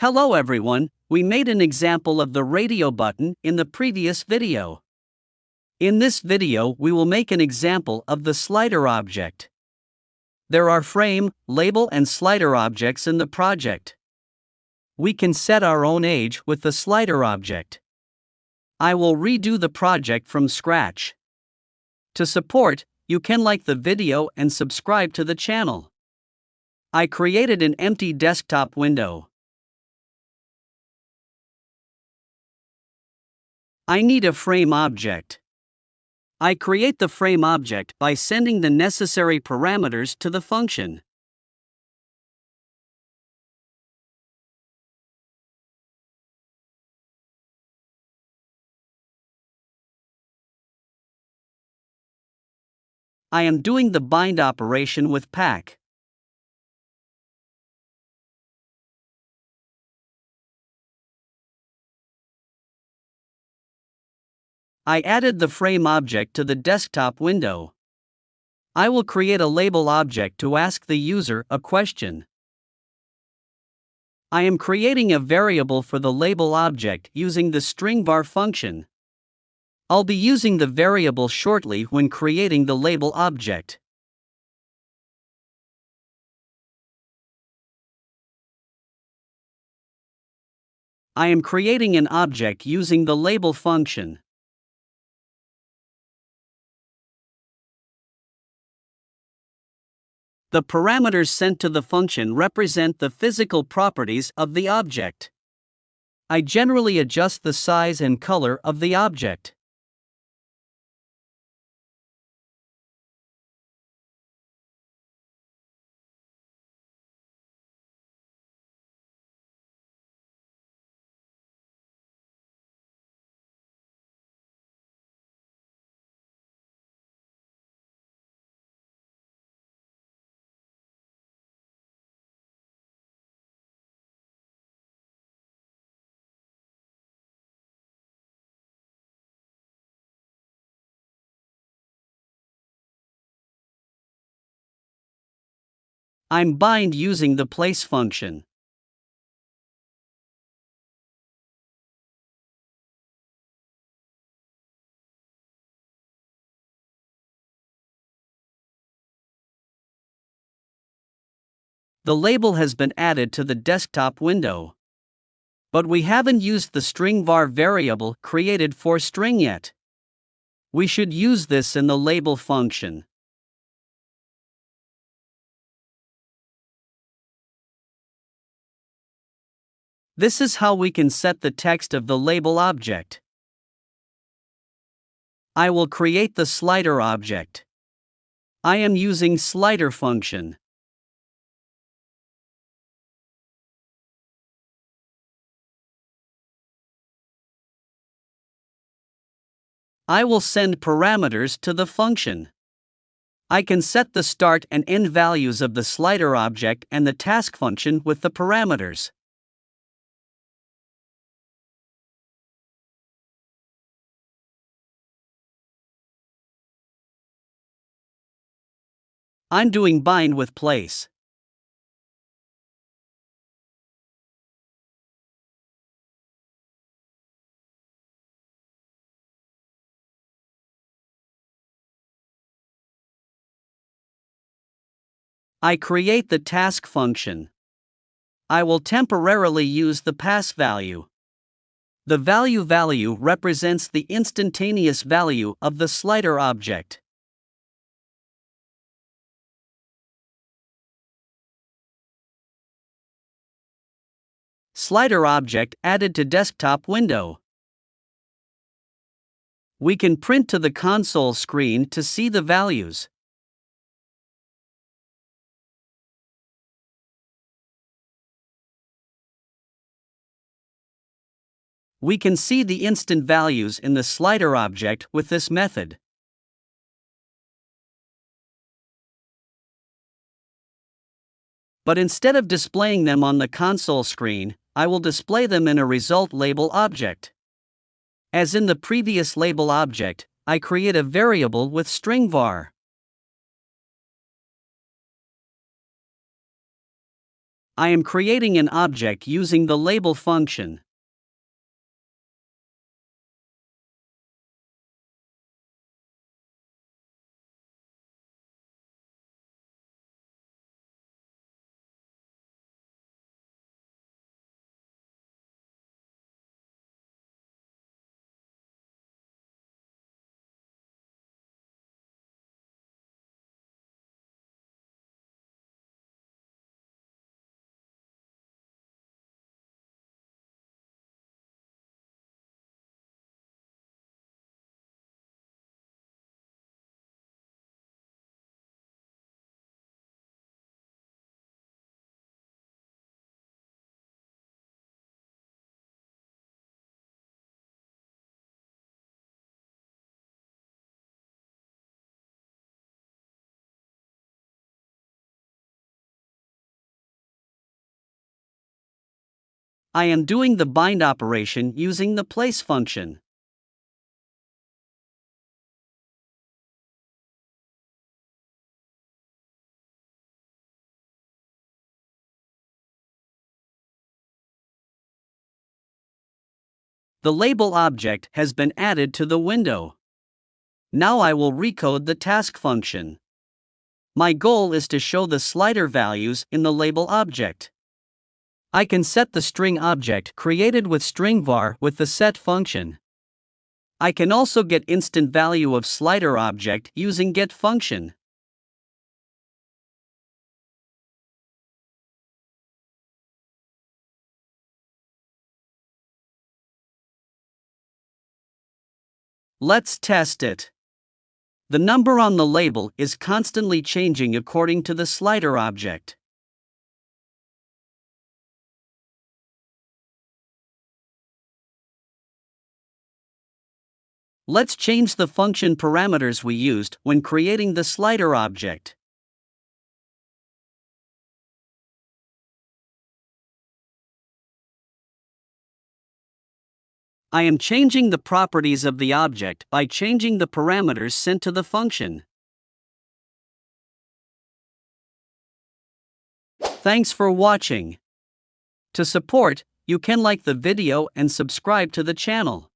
Hello everyone, we made an example of the radio button in the previous video. In this video we will make an example of the slider object. There are frame, label and slider objects in the project. We can set our own age with the slider object. I will redo the project from scratch. To support, you can like the video and subscribe to the channel. I created an empty desktop window. I need a frame object. I create the frame object by sending the necessary parameters to the function. I am doing the bind operation with pack. I added the frame object to the desktop window. I will create a label object to ask the user a question. I am creating a variable for the label object using the string var function. I'll be using the variable shortly when creating the label object. I am creating an object using the label function. The parameters sent to the function represent the physical properties of the object. I generally adjust the size and color of the object. I'm bind using the place function. The label has been added to the desktop window. But we haven't used the string var variable created for string yet. We should use this in the label function. This is how we can set the text of the label object. I will create the slider object. I am using slider function. I will send parameters to the function. I can set the start and end values of the slider object and the task function with the parameters. I'm doing bind with place. I create the task function. I will temporarily use the pass value. The value represents the instantaneous value of the slider object. Slider object added to desktop window. We can print to the console screen to see the values. We can see the instant values in the slider object with this method. But instead of displaying them on the console screen, I will display them in a result label object. As in the previous label object, I create a variable with string var. I am creating an object using the label function. I am doing the bind operation using the place function. The label object has been added to the window. Now I will recode the task function. My goal is to show the slider values in the label object. I can set the string object created with string var with the set function. I can also get instant value of slider object using get function. Let's test it. The number on the label is constantly changing according to the slider object. Let's change the function parameters we used when creating the slider object. I am changing the properties of the object by changing the parameters sent to the function. Thanks for watching. To support, you can like the video and subscribe to the channel.